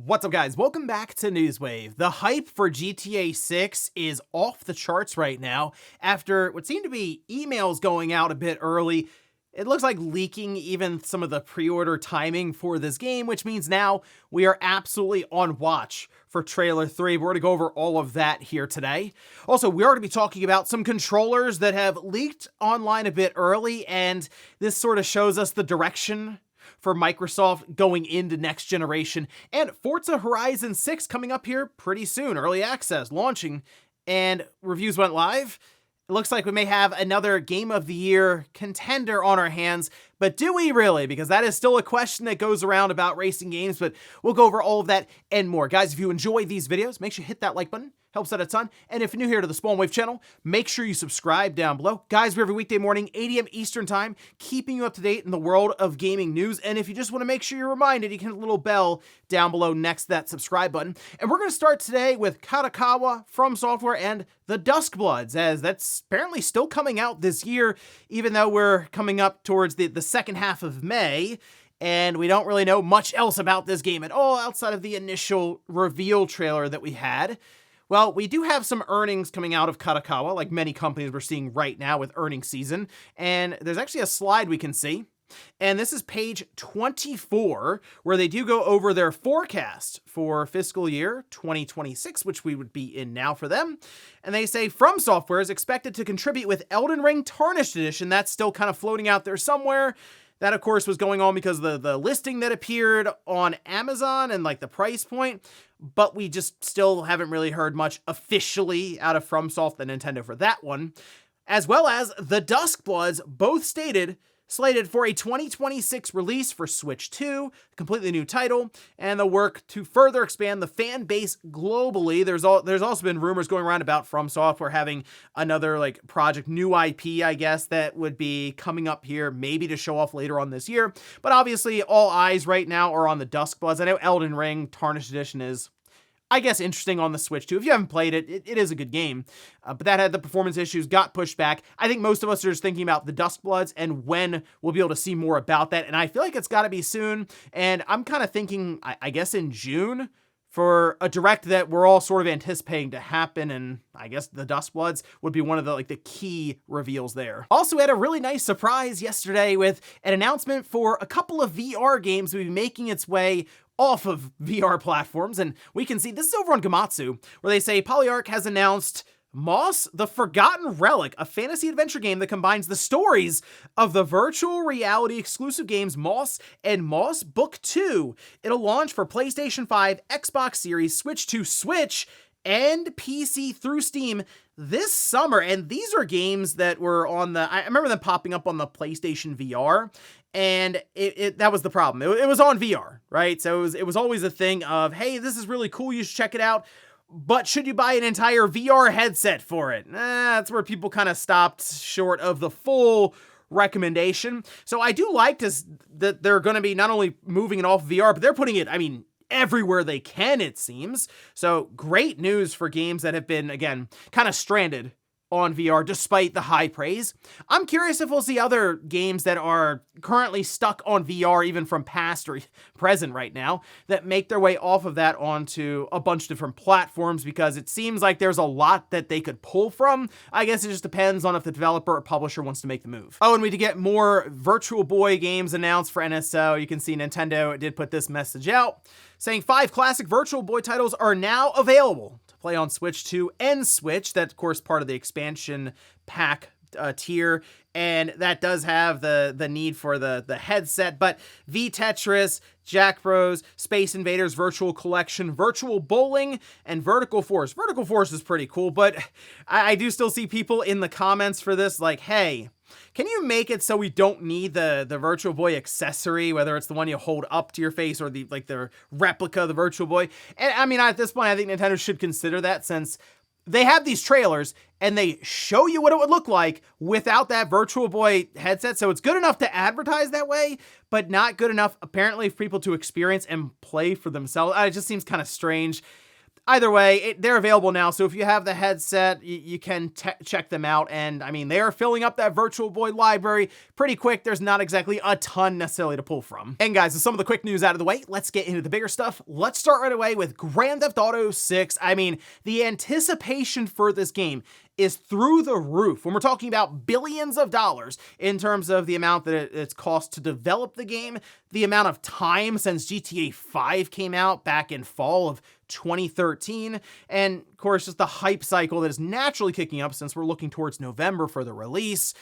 What's up, guys? Welcome back to Newswave. The hype for GTA 6 is off the charts right now after what seemed to be emails going out a bit early. It looks like leaking even some of the pre-order timing for this game, which means now we are absolutely on watch for Trailer 3. We're going to go over all of that here today. Also, we are going to be talking about some controllers that have leaked online a bit early, and this sort of shows us the direction for Microsoft going into next generation, and Forza Horizon 6 coming up here pretty soon. Early access launching, and reviews went live. It looks like we may have another Game of the Year contender on our hands, but do we really? Because that is still a question that goes around about racing games, but we'll go over all of that and more. Guys, if you enjoy these videos, make sure you hit that like button. Helps out a ton. And if you're new here to the Spawn Wave channel, make sure you subscribe down below. Guys, we're every weekday morning, 8 a.m. Eastern time, keeping you up to date in the world of gaming news. And if you just want to make sure you're reminded, you can hit the little bell down below next to that subscribe button. And we're going to start today with Kadakowa from Software and the Duskbloods, as that's apparently still coming out this year, even though we're coming up towards the second half of May. And we don't really know much else about this game at all outside of the initial reveal trailer that we had. Well, we do have some earnings coming out of Kadakowa, like many companies we're seeing right now with earnings season. And there's actually a slide we can see. And this is page 24, where they do go over their forecast for fiscal year 2026, which we would be in now for them. And they say From Software is expected to contribute with Elden Ring Tarnished Edition. That's still kind of floating out there somewhere. That, of course, was going on because of the listing that appeared on Amazon and like the price point. But we just still haven't really heard much officially out of FromSoft and Nintendo for that one. As well as the Duskbloods, both slated for a 2026 release for Switch 2, a completely new title, and the work to further expand the fan base globally. There's also been rumors going around about From Software having another like project, new IP, I guess, that would be coming up here, maybe to show off later on this year. But obviously, all eyes right now are on the Duskbloods. I know Elden Ring Tarnished Edition is, I guess, interesting on the Switch too. If you haven't played it, it is a good game, but that had the performance issues, got pushed back. I think most of us are just thinking about the Duskbloods and when we'll be able to see more about that, and I feel like it's got to be soon, and I'm kind of thinking, I guess in June, for a direct that we're all sort of anticipating to happen, and I guess the Duskbloods would be one of the key reveals there. Also, we had a really nice surprise yesterday with an announcement for a couple of VR games that will be making its way off of VR platforms, and we can see this is over on Gamatsu, where they say Polyarc has announced Moss, the Forgotten Relic, a fantasy adventure game that combines the stories of the virtual reality exclusive games Moss and Moss Book 2. It'll launch for PlayStation 5, Xbox Series, Switch 2, Switch, and PC through Steam this summer. And these are games that were on I remember them popping up on the PlayStation VR, and that was the problem. It was on VR, right? So it was always a thing of, hey, this is really cool, you should check it out, but should you buy an entire VR headset for it? That's where people kind of stopped short of the full recommendation. So I do like that they're going to be not only moving it off VR, but they're putting it, everywhere they can, it seems. So great news for games that have been, again, kind of stranded on VR despite the high praise. I'm curious if we'll see other games that are currently stuck on VR, even from past or present right now, that make their way off of that onto a bunch of different platforms, because it seems like there's a lot that they could pull from. I guess it just depends on if the developer or publisher wants to make the move. Oh, and we did get more Virtual Boy games announced for NSO. You can see Nintendo did put this message out saying 5 classic Virtual Boy titles are now available to play on Switch 2 and Switch. That's, of course, part of the expansion pack tier, and that does have the need for the headset. But V-Tetris, Jack Bros, Space Invaders Virtual Collection, Virtual Bowling, and Vertical Force. Vertical Force is pretty cool, but I do still see people in the comments for this like, hey, can you make it so we don't need the Virtual Boy accessory, whether it's the one you hold up to your face or the replica of the Virtual Boy? And at this point, I think Nintendo should consider that, since they have these trailers and they show you what it would look like without that Virtual Boy headset. So it's good enough to advertise that way, but not good enough, apparently, for people to experience and play for themselves. It just seems kind of strange. Either way, they're available now, so if you have the headset, you can check them out, and I mean, they are filling up that Virtual Boy library pretty quick. There's not exactly a ton necessarily to pull from. And guys, with some of the quick news out of the way, let's get into the bigger stuff. Let's start right away with Grand Theft Auto 6. I mean, the anticipation for this game is through the roof when we're talking about billions of dollars in terms of the amount that it's cost to develop the game, the amount of time since GTA 5 came out back in fall of 2013, and of course just the hype cycle that is naturally kicking up since we're looking towards November for the release.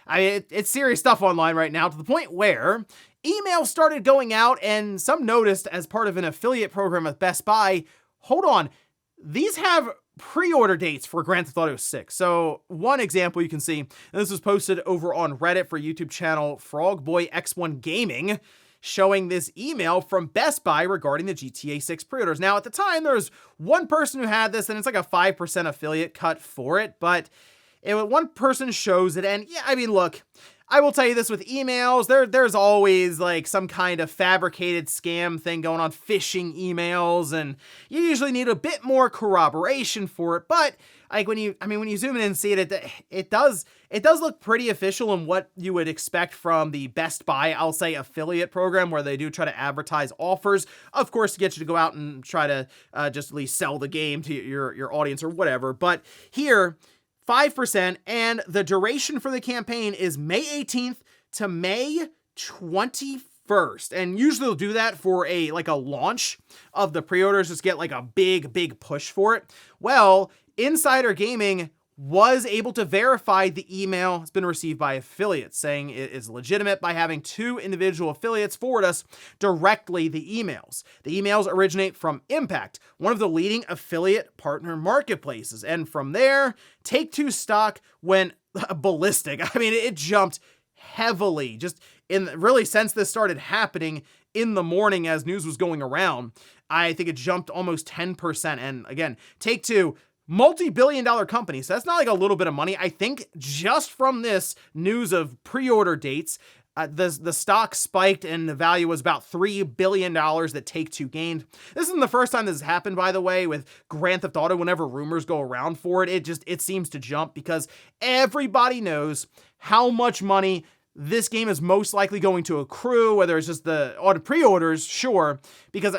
I mean, it's serious stuff online right now, to the point where emails started going out, and some noticed as part of an affiliate program with Best Buy, hold on, these have pre-order dates for Grand Theft Auto 6. So one example you can see, and this was posted over on Reddit for YouTube channel Frogboy X1 Gaming, showing this email from Best Buy regarding the GTA 6 pre-orders. Now, at the time, there was one person who had this, and it's like a 5% affiliate cut for it, but one person shows it, and yeah, I mean, look, I will tell you this with emails, there's always like some kind of fabricated scam thing going on, phishing emails, and you usually need a bit more corroboration for it, but like when you zoom in and see it, it does look pretty official in what you would expect from the Best Buy, I'll say, affiliate program, where they do try to advertise offers, of course, to get you to go out and try to just at least sell the game to your audience or whatever. But here, 5%, and the duration for the campaign is May 18th to May 21st. And usually they'll do that for a launch of the pre-orders, just get like a big push for it. Well, Insider Gaming was able to verify the email has been received by affiliates, saying it is legitimate by having two individual affiliates forward us directly the emails. The emails originate from Impact, one of the leading affiliate partner marketplaces. And from there, Take-Two stock went ballistic. I mean, it jumped heavily just really since this started happening in the morning as news was going around. I think it jumped almost 10%. And again, Take-Two, multi-billion-dollar company, so that's not like a little bit of money. I think just from this news of pre-order dates, the stock spiked and the value was about $3 billion that Take-Two gained. This isn't the first time this has happened, by the way, with Grand Theft Auto. Whenever rumors go around for it, it seems to jump because everybody knows how much money this game is most likely going to accrue, whether it's just the pre-orders, sure, because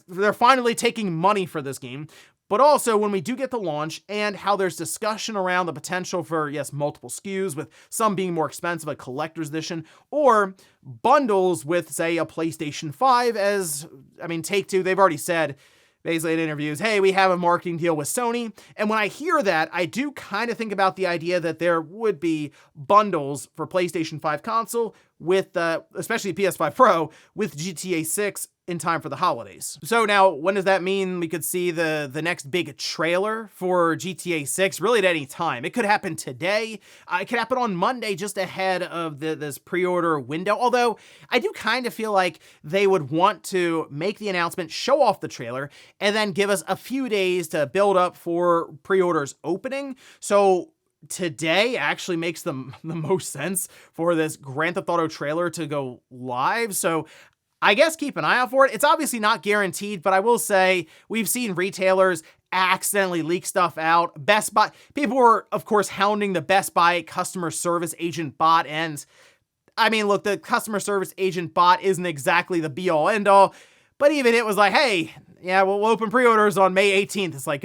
they're finally taking money for this game. But also when we do get the launch and how there's discussion around the potential for, yes, multiple SKUs, with some being more expensive, a collector's edition, or bundles with, say, a PlayStation 5, Take-Two, they've already said, basically in interviews, hey, we have a marketing deal with Sony. And when I hear that, I do kind of think about the idea that there would be bundles for PlayStation 5 console with, especially PS5 Pro, with GTA 6 in time for the holidays. So now, when does that mean we could see the next big trailer for GTA 6? Really at any time. It could happen today. It could happen on Monday, just ahead of this pre-order window. Although, I do kind of feel like they would want to make the announcement, show off the trailer, and then give us a few days to build up for pre-orders opening. So today actually makes the most sense for this Grand Theft Auto trailer to go live. So I guess keep an eye out for it. It's obviously not guaranteed, but I will say we've seen retailers accidentally leak stuff out. Best Buy, people were, of course, hounding the Best Buy customer service agent bot, and I mean, look, the customer service agent bot isn't exactly the be-all, end-all, but even it was like, hey, yeah, we'll open pre-orders on May 18th. It's like,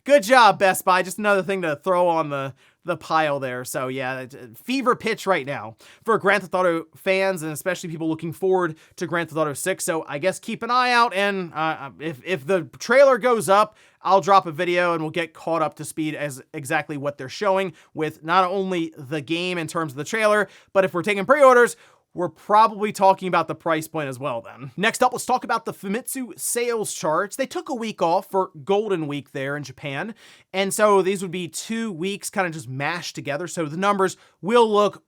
good job, Best Buy. Just another thing to throw on the pile there. So yeah, fever pitch right now for Grand Theft Auto fans, and especially people looking forward to Grand Theft Auto 6. So I guess keep an eye out, and if the trailer goes up, I'll drop a video and we'll get caught up to speed as exactly what they're showing with not only the game in terms of the trailer, but if we're taking pre-orders, we're probably talking about the price point as well then. Next up, let's talk about the Famitsu sales charts. They took a week off for Golden Week there in Japan, and so these would be 2 weeks kind of just mashed together, so the numbers will look a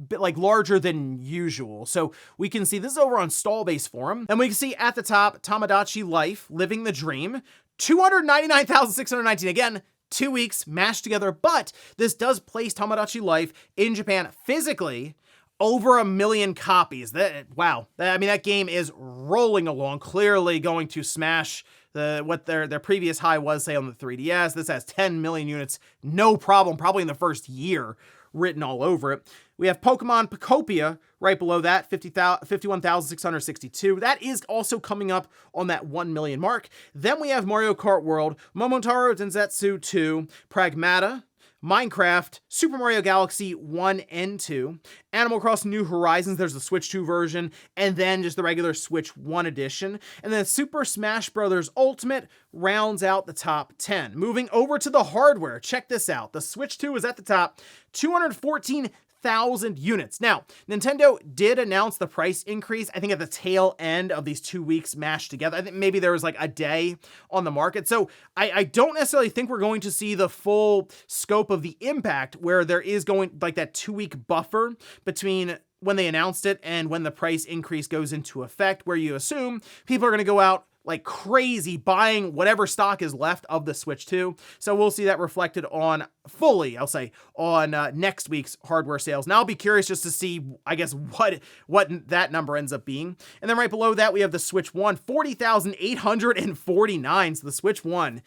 bit like larger than usual. So we can see this is over on Stallbase Forum, and we can see at the top, Tomodachi Life, Living the Dream, 299,619. Again, 2 weeks mashed together, but this does place Tomodachi Life in Japan physically over 1 million copies. Wow. I mean, that game is rolling along, clearly going to smash what their previous high was, say, on the 3DS. This has 10 million units, no problem, probably in the first year, written all over it. We have Pokemon Pocopia right below that, 51,662. That is also coming up on that 1 million mark. Then we have Mario Kart World, Momotaro Densetsu 2, Pragmata, Minecraft, Super Mario Galaxy 1 and 2, Animal Crossing New Horizons, there's the Switch 2 version, and then just the regular Switch 1 edition. And then Super Smash Bros. Ultimate rounds out the top 10. Moving over to the hardware, check this out. The Switch 2 is at the top, 214,000 units. Now, Nintendo did announce the price increase, I think at the tail end of these 2 weeks mashed together. I think maybe there was like a day on the market. So I don't necessarily think we're going to see the full scope of the impact where there is going like that 2-week buffer between when they announced it and when the price increase goes into effect, where you assume people are going to go out like crazy buying whatever stock is left of the Switch 2. So we'll see that reflected on fully, I'll say, on next week's hardware sales. Now I'll be curious just to see, I guess, what that number ends up being. And then right below that, we have the Switch 1, 40,849. So the Switch 1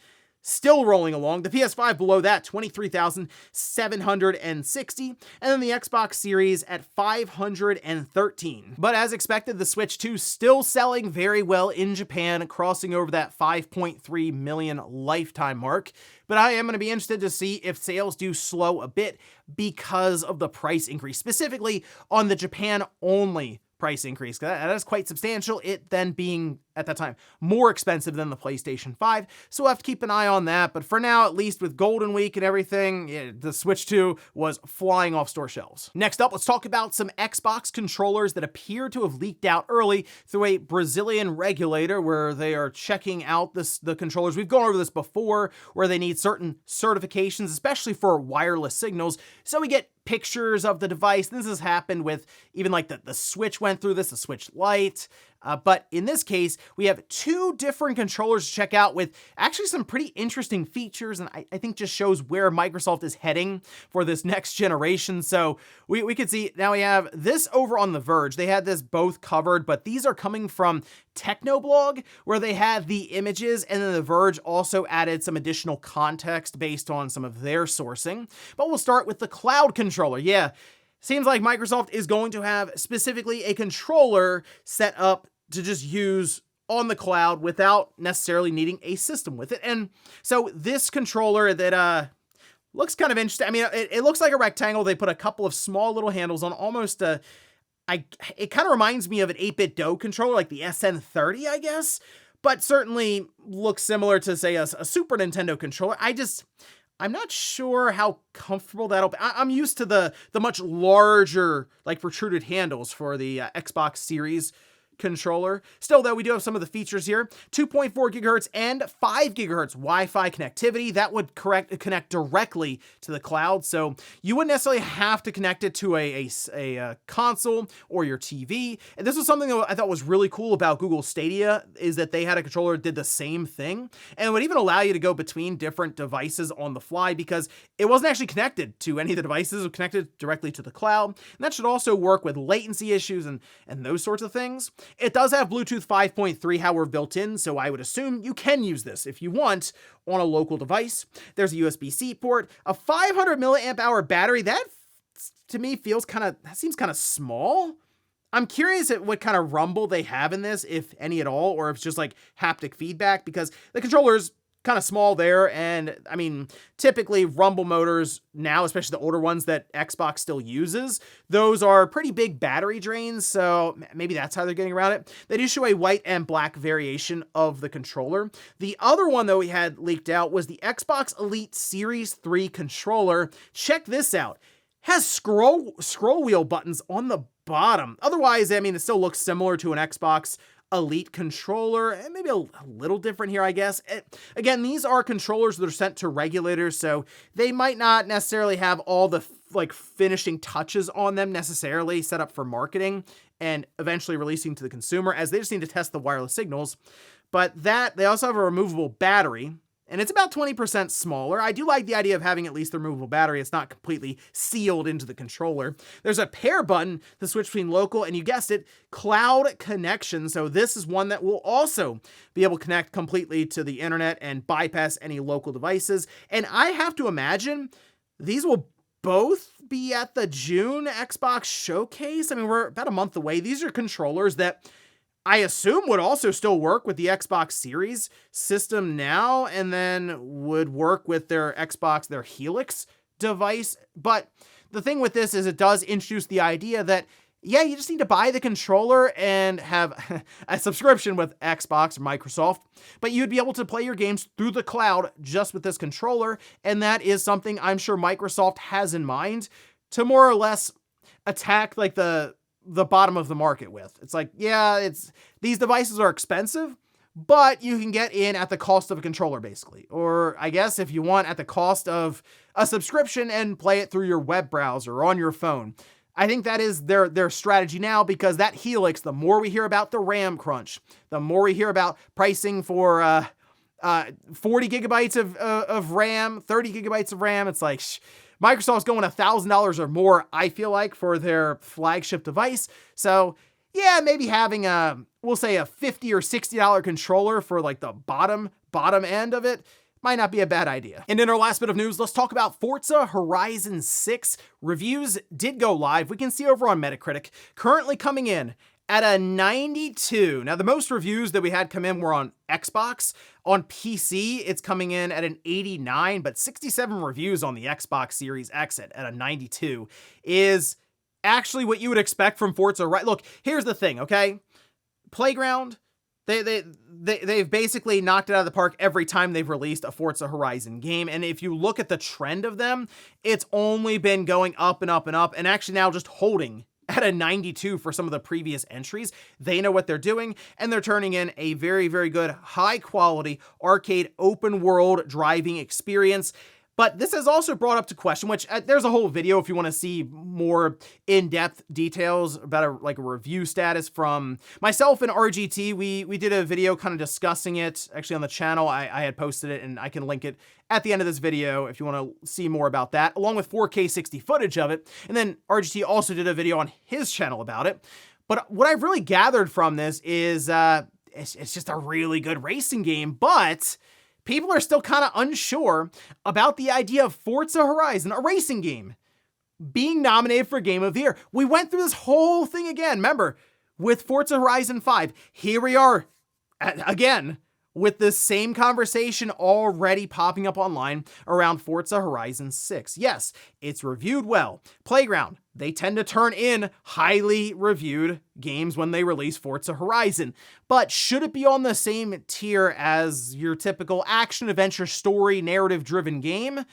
still rolling along. The PS5 below that, 23,760. And then the Xbox Series at 513. But as expected, the Switch 2 still selling very well in Japan, crossing over that 5.3 million lifetime mark. But I am going to be interested to see if sales do slow a bit because of the price increase, specifically on the Japan-only price increase. That is quite substantial, it then being, at that time, more expensive than the PlayStation 5. So we'll have to keep an eye on that. But for now, at least with Golden Week and everything, the Switch 2 was flying off store shelves. Next up, let's talk about some Xbox controllers that appear to have leaked out early through a Brazilian regulator where they are checking out the controllers. We've gone over this before, where they need certain certifications, especially for wireless signals. So we get pictures of the device. This has happened with even like the Switch went through this, the Switch Lite. But in this case, we have 2 different controllers to check out with actually some pretty interesting features, and I think just shows where Microsoft is heading for this next generation. So we could see, now we have this over on The Verge. They had this both covered, but these are coming from Technoblog, where they had the images, and then The Verge also added some additional context based on some of their sourcing. But we'll start with the cloud controller. Yeah, seems like Microsoft is going to have specifically a controller set up to just use on the cloud without necessarily needing a system with it. And so this controller that looks kind of interesting. I mean, it looks like a rectangle. They put a couple of small little handles on, almost it kind of reminds me of an 8-bit DOE controller, like the SN30, I guess, but certainly looks similar to, say, a Super Nintendo controller. I'm not sure how comfortable that'll be. I'm used to the much larger, like, protruded handles for the Xbox Series controller. Still, though, we do have some of the features here. 2.4 gigahertz and 5 gigahertz Wi-Fi connectivity. That would connect directly to the cloud, so you wouldn't necessarily have to connect it to a console or your TV. And this was something that I thought was really cool about Google Stadia, is that they had a controller that did the same thing, and it would even allow you to go between different devices on the fly, because it wasn't actually connected to any of the devices. It was connected directly to the cloud, and that should also work with latency issues and those sorts of things. It does have Bluetooth 5.3, however, built in, so I would assume you can use this if you want on a local device. There's a USB-C port, a 500 milliamp hour battery. That, to me, seems kind of small. I'm curious at what kind of rumble they have in this, if any at all, or if it's just like haptic feedback, because the controller's kind of small there. And I mean, typically rumble motors now, especially the older ones that Xbox still uses, those are pretty big battery drains. So maybe that's how they're getting around it. They do show a white and black variation of the controller. The other one that we had leaked out was the Xbox Elite Series 3 controller. Check this out. Has scroll wheel buttons on the bottom. Otherwise, I mean, it still looks similar to an Xbox Elite controller, and maybe a little different here, I guess. Again, these are controllers that are sent to regulators, so they might not necessarily have all the finishing touches on them necessarily set up for marketing and eventually releasing to the consumer, as they just need to test the wireless signals. But they also have a removable battery, and it's about 20% smaller. I do like the idea of having at least the removable battery. It's not completely sealed into the controller. There's a pair button to switch between local and, you guessed it, cloud connection. So this is one that will also be able to connect completely to the internet and bypass any local devices. And I have to imagine these will both be at the June Xbox showcase. I mean, we're about a month away. These are controllers that I assume would also still work with the Xbox Series system now, and then would work with their Xbox, their Helix device. But the thing with this is it does introduce the idea that, yeah, you just need to buy the controller and have a subscription with Xbox or Microsoft, but you'd be able to play your games through the cloud just with this controller, and that is something I'm sure Microsoft has in mind to more or less attack like the bottom of the market with. It's like, yeah, these devices are expensive, but you can get in at the cost of a controller, basically. Or I guess if you want, at the cost of a subscription and play it through your web browser or on your phone. I think that is their strategy now, because that Helix, the more we hear about the RAM crunch, the more we hear about pricing for 40 gigabytes of RAM, 30 gigabytes of RAM, it's like, Microsoft's going $1,000 or more, I feel like, for their flagship device. So yeah, maybe having we'll say a $50 or $60 controller for like the bottom end of it might not be a bad idea. And in our last bit of news, let's talk about Forza Horizon 6. Reviews did go live. We can see over on Metacritic, currently coming in at a 92. Now, the most reviews that we had come in were on Xbox. On PC, it's coming in at an 89, but 67 reviews on the Xbox Series X at a 92 is actually what you would expect from Forza, right? Look, here's the thing, okay? Playground, they've basically knocked it out of the park every time they've released a Forza Horizon game. And if you look at the trend of them, it's only been going up and up and up, and actually now just holding at a 92 for some of the previous entries. They know what they're doing, and they're turning in a very, very good, high quality arcade open world driving experience. But this has also brought up to question, which there's a whole video if you want to see more in-depth details about a review status from myself and RGT. We did a video kind of discussing it actually on the channel. I had posted it, and I can link it at the end of this video if you want to see more about that, along with 4K 60 footage of it. And then RGT also did a video on his channel about it. But what I've really gathered from this is it's just a really good racing game, but people are still kind of unsure about the idea of Forza Horizon, a racing game, being nominated for Game of the Year. We went through this whole thing again, remember, with Forza Horizon 5. Here we are again with this same conversation already popping up online around Forza Horizon 6. Yes, it's reviewed well. Playground, they tend to turn in highly reviewed games when they release Forza Horizon. But should it be on the same tier as your typical action-adventure story narrative-driven game?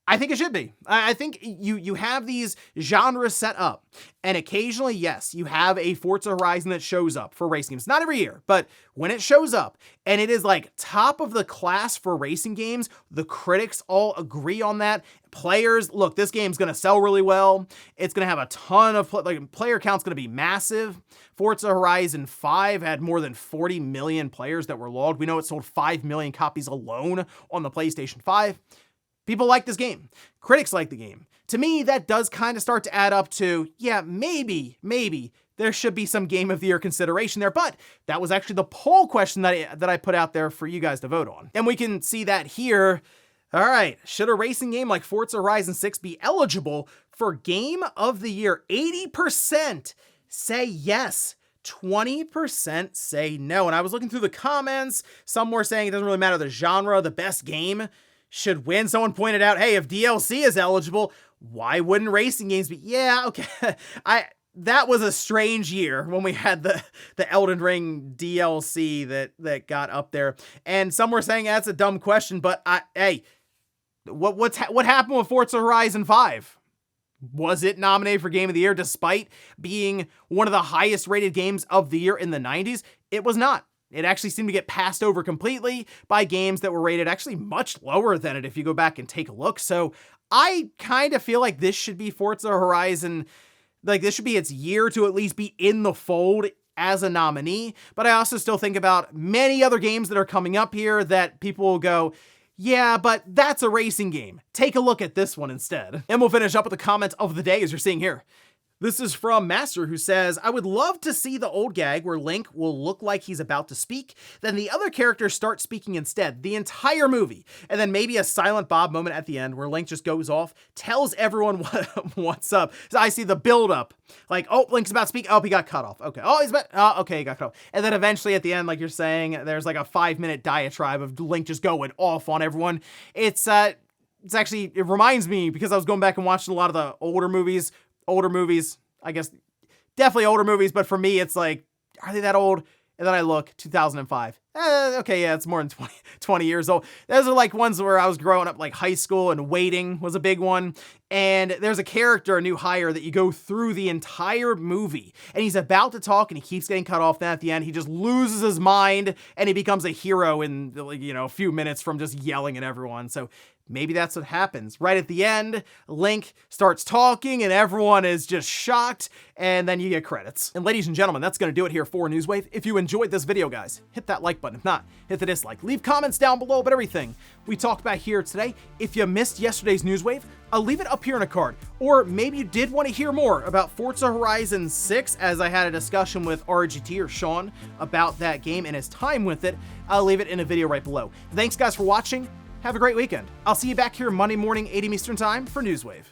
I think it should be. I think you have these genres set up, and occasionally, yes, you have a Forza Horizon that shows up for racing games. Not every year, but when it shows up, and it is like top of the class for racing games, the critics all agree on that. Players, look, this game's going to sell really well. It's going to have a ton of, player count's going to be massive. Forza Horizon 5 had more than 40 million players that were logged. We know it sold 5 million copies alone on the PlayStation 5. People like this game. Critics like the game. To me, that does kind of start to add up to, yeah, maybe there should be some Game of the Year consideration there, but that was actually the poll question that I put out there for you guys to vote on. And we can see that here. All right, should a racing game like Forza Horizon 6 be eligible for Game of the Year? 80% say yes. 20% say no. And I was looking through the comments. Some were saying it doesn't really matter the genre, the best game should win. Someone pointed out, hey, if DLC is eligible, why wouldn't racing games be? Yeah, okay. That was a strange year when we had the Elden Ring DLC that got up there. And some were saying that's a dumb question, but hey, what happened with Forza Horizon 5? Was it nominated for Game of the Year despite being one of the highest rated games of the year in the 90s? It was not. It actually seemed to get passed over completely by games that were rated actually much lower than it if you go back and take a look. So I kind of feel like this should be Forza Horizon, like this should be its year to at least be in the fold as a nominee, but I also still think about many other games that are coming up here that people will go, yeah, but that's a racing game. Take a look at this one instead. And we'll finish up with the comment of the day as you're seeing here. This is from Master, who says, I would love to see the old gag where Link will look like he's about to speak, then the other characters start speaking instead, the entire movie, and then maybe a Silent Bob moment at the end where Link just goes off, tells everyone what's up. So I see the build-up, like, oh, Link's about to speak, oh, he got cut off, okay, oh, okay, he got cut off. And then eventually at the end, like you're saying, there's like a 5-minute diatribe of Link just going off on everyone. It's actually, it reminds me, because I was going back and watching a lot of the older movies, I guess, definitely older movies, but for me, it's like, are they that old? And then I look, 2005. Okay, yeah, it's more than 20 years old. Those are like ones where I was growing up, like high school, and Waiting was a big one. And there's a character, a new hire, that you go through the entire movie, and he's about to talk, and he keeps getting cut off. Then at the end, he just loses his mind, and he becomes a hero in, a few minutes from just yelling at everyone. So maybe that's what happens. Right at the end, Link starts talking and everyone is just shocked, and then you get credits. And ladies and gentlemen, that's gonna do it here for Newswave. If you enjoyed this video, guys, hit that like button. If not, hit the dislike. Leave comments down below about everything we talked about here today. If you missed yesterday's Newswave, I'll leave it up here in a card. Or maybe you did want to hear more about Forza Horizon 6, as I had a discussion with RGT or Sean about that game and his time with it. I'll leave it in a video right below. Thanks guys for watching. Have a great weekend. I'll see you back here Monday morning, 8 a.m. Eastern Time for Newswave.